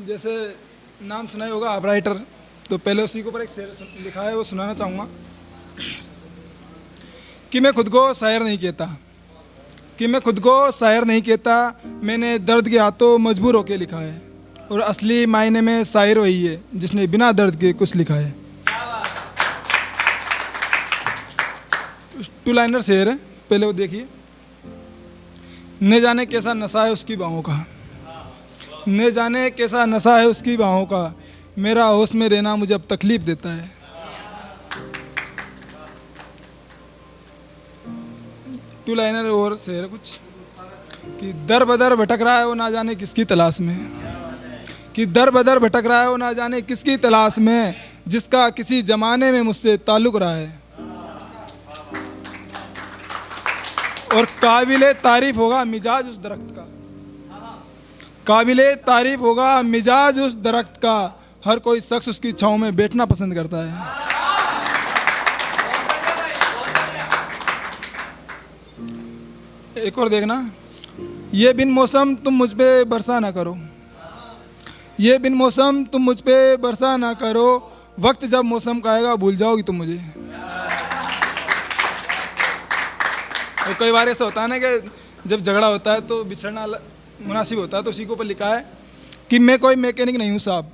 जैसे नाम सुना ही होगा आप राइटर, तो पहले उसी के ऊपर एक शेर लिखा है, वो सुनाना चाहूँगा कि मैं खुद को शायर नहीं कहता, कि मैं खुद को शायर नहीं कहता, मैंने दर्द के हाथों मजबूर होकर लिखा है, और असली मायने में शायर वही है जिसने बिना दर्द के कुछ लिखा है। टू लाइनर शेर है, पहले वो देखिए। न जाने कैसा नशा है उसकी बाहों का, न जाने कैसा नशा है उसकी बाहों का, मेरा होश में रहना मुझे अब तकलीफ देता है। टू लाइनर और शेर कुछ कि दर बदर भटक रहा है वो ना जाने किसकी तलाश में, कि दर बदर भटक रहा है वो ना जाने किसकी तलाश में, जिसका किसी जमाने में मुझसे ताल्लुक़ रहा है। और काबिले तारीफ होगा मिजाज उस दरख्त का, काबिले तारीफ होगा मिजाज उस दरख्त का, हर कोई शख्स उसकी छाँव में बैठना पसंद करता है। एक और देखना, ये बिन मौसम तुम मुझ पे बरसा ना करो, ये बिन मौसम तुम मुझ पे बरसा ना करो, वक्त जब मौसम का आएगा भूल जाओगी तुम मुझे। तो कई बार ऐसा होता है ना कि जब झगड़ा होता है तो बिछड़ना मुनासिब होता है, तो उसी के ऊपर लिखा है कि मैं कोई मैकेनिक नहीं हूँ साहब,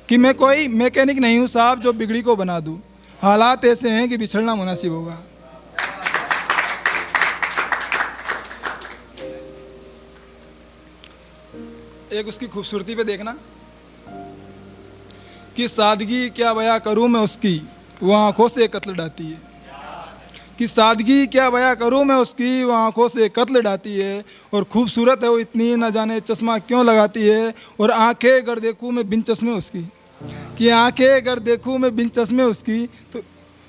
कि मैं कोई मैकेनिक नहीं हूँ साहब जो बिगड़ी को बना दूँ, हालात ऐसे हैं कि बिछड़ना मुनासिब होगा। एक उसकी खूबसूरती पे देखना कि सादगी क्या बयां करूं मैं उसकी, वो आंखों से कत्ल डाती है, कि सादगी क्या बयां करूं मैं उसकी, वो आंखों से कत्ल डाती है, और खूबसूरत है वो इतनी न जाने चश्मा क्यों लगाती है, और आंखें अगर देखूं मैं बिन चश्मे उसकी, कि आंखें अगर देखूं मैं बिन चश्मे उसकी,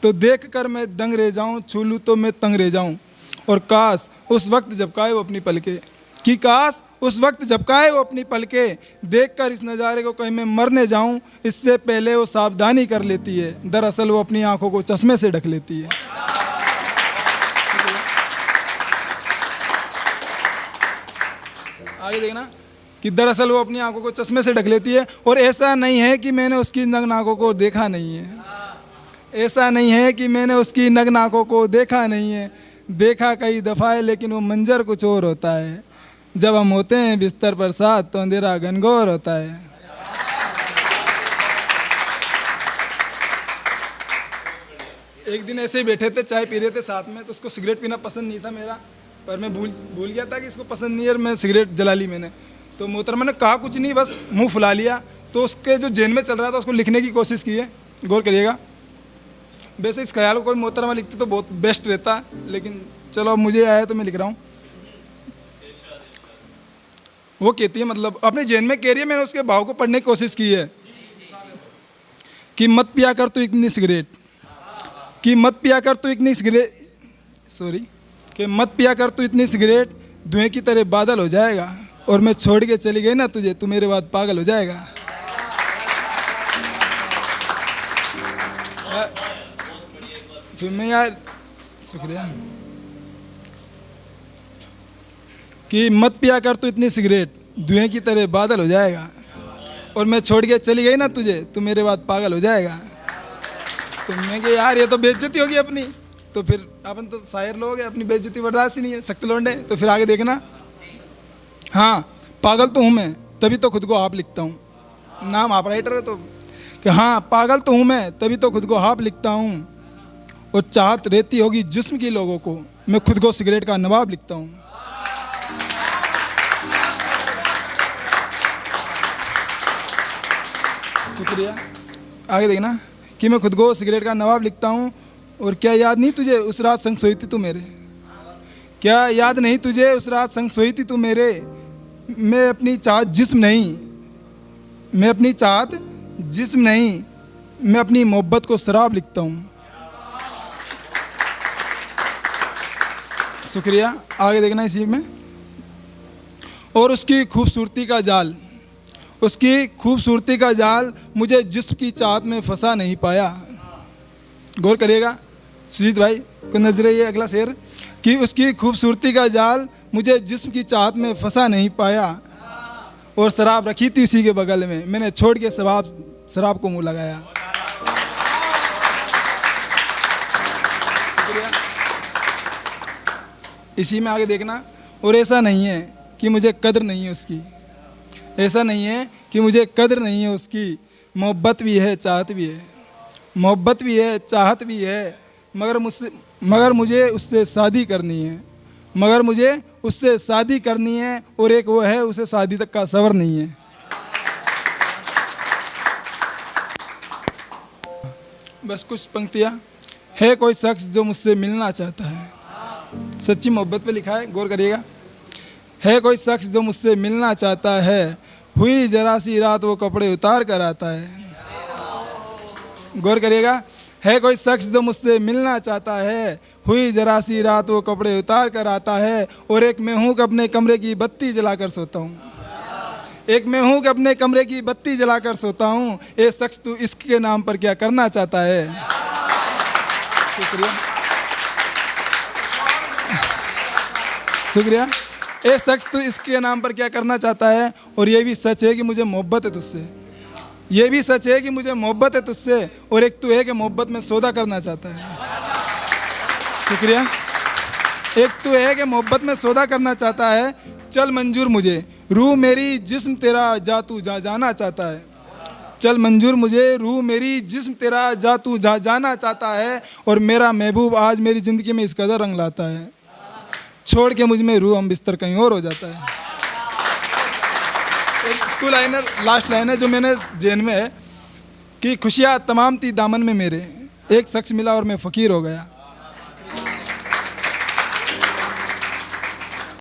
तो देख कर मैं दंग रह जाऊं, छू लूं तो मैं तंग रह जाऊं, और काश उस वक्त झपकाए वो अपनी पलके, कि काश उस वक्त झपकाए वो अपनी पलके, देखकर इस नज़ारे को कहीं मैं मरने जाऊं, इससे पहले वो सावधानी कर लेती है, दरअसल वो अपनी आंखों को चश्मे से ढक लेती है। आगे देखना कि दरअसल वो अपनी आंखों को चश्मे से ढक लेती है, और ऐसा नहीं है कि मैंने उसकी नग्न आंखों को देखा नहीं है, ऐसा नहीं है कि मैंने उसकी नग्न आंखों को देखा नहीं है, देखा कई दफ़ा है लेकिन वो मंजर कुछ और होता है, जब हम होते हैं बिस्तर पर साथ तो अंधेरा घनघोर होता है। एक दिन ऐसे ही बैठे थे, चाय पी रहे थे साथ में, तो उसको सिगरेट पीना पसंद नहीं था मेरा, पर मैं भूल गया था कि इसको पसंद नहीं है, और मैं सिगरेट जला ली मैंने। तो मोहतरमा ने कहा कुछ नहीं, बस मुंह फुला लिया, तो उसके जो जेन में चल रहा था उसको लिखने की कोशिश की है, गौर करिएगा। वैसे इस ख्याल को कोई मोहतरमा लिखते तो बहुत बेस्ट रहता, लेकिन चलो अब मुझे आया तो मैं लिख रहा हूँ। वो कहती है, मतलब अपने जेन में कह रही है, मैंने उसके भाव को पढ़ने की कोशिश की है कि मत पिया कर तू इतनी सिगरेट, कि मत पिया कर तू इतनी सिगरेट, सॉरी, कि मत पिया कर तू इतनी सिगरेट, धुएं की तरह बादल हो जाएगा, और मैं छोड़ के चली गई ना तुझे, तू मेरे बाद पागल हो जाएगा। फिर मैं यार शुक्रिया कि मत पिया कर तू इतनी सिगरेट, धुएं की तरह बादल हो जाएगा, और मैं छोड़ के चली गई ना तुझे, तू मेरे बाद पागल हो जाएगा। तो मैं कि यार ये तो बेइज्जती होगी अपनी, तो फिर अपन तो शायर लोग हैं, अपनी बेइज्जती बर्दाश्त ही नहीं है, सख्त लौंडे। तो फिर आगे देखना, हाँ पागल तो हूँ मैं तभी तो खुद को आप लिखता हूँ, नाम आप राइटर है तो, कि हाँ पागल तो हूँ मैं तभी तो खुद को आप लिखता हूँ, और चाहत रहती होगी जिस्म की लोगों को, मैं खुद को सिगरेट का नवाब लिखता हूँ। शुक्रिया। आगे देखना कि मैं खुद को सिगरेट का नवाब लिखता हूँ, और क्या याद नहीं तुझे उस रात संग सोई थी तू मेरे, क्या याद नहीं तुझे उस रात संग सोई थी तू मेरे, मैं अपनी चाहत जिस्म नहीं, मैं अपनी चाहत जिस्म नहीं, मैं अपनी मोहब्बत को शराब लिखता हूँ। शुक्रिया। आगे देखना इसी में, और उसकी खूबसूरती का जाल, उसकी खूबसूरती का जाल मुझे जिस्म की चाहत में फंसा नहीं पाया। गौर करिएगा सुजीत भाई को नजर ये अगला शेर, कि उसकी खूबसूरती का जाल मुझे जिस्म की चाहत में फंसा नहीं पाया, और शराब रखी थी उसी के बगल में, मैंने छोड़ के शराब को मुंह लगाया। शुक्रिया। इसी में आगे देखना। और ऐसा नहीं है कि मुझे कदर नहीं है उसकी, ऐसा नहीं है कि मुझे कदर नहीं है उसकी, मोहब्बत भी है चाहत भी है, मोहब्बत भी है चाहत भी है, मगर मुझे उससे शादी करनी है, मगर मुझे उससे शादी करनी है। और एक वो है, उसे शादी तक का सब्र नहीं है। बस कुछ पंक्तियाँ। है कोई शख्स जो मुझसे मिलना चाहता है, सच्ची मोहब्बत पे लिखा है, गौर करिएगा। है कोई शख्स जो मुझसे मिलना चाहता है, हुई जरा सी रात वो कपड़े उतार कर आता है। गौर करिएगा। है कोई शख्स जो मुझसे मिलना चाहता है, हुई जरा सी रात वो कपड़े उतार कर आता है। और एक मैं हूँ कि अपने कमरे की बत्ती जलाकर सोता हूँ, एक मैं हूँ कि अपने कमरे की बत्ती जलाकर सोता हूँ। ये शख्स तू इश्क के नाम पर क्या करना चाहता है। शुक्रिया, शुक्रिया। ये शख्स तू इसके नाम पर क्या करना चाहता है। और ये भी सच है कि मुझे मोहब्बत है तुझसे, ये भी सच है कि मुझे मोहब्बत है तुझसे। और एक तू है कि मोहब्बत में सौदा करना चाहता है। शुक्रिया। एक तू है कि मोहब्बत में सौदा करना चाहता है। चल मंजूर मुझे रूह मेरी जिस्म तेरा जा तू जा जाना चाहता है। चल मंजूर मुझे रूह मेरी जिस्म तेरा जा तू जा जाना चाहता है। और मेरा महबूब आज मेरी ज़िंदगी में इस कदर रंग लाता है, छोड़ के मुझ में रूह हम बिस्तर कहीं और हो जाता है। एक टू लाइनर लास्ट लाइन है जो मैंने जेन में है कि खुशियाँ तमाम थी दामन में मेरे, एक शख्स मिला और मैं फ़कीर हो गया।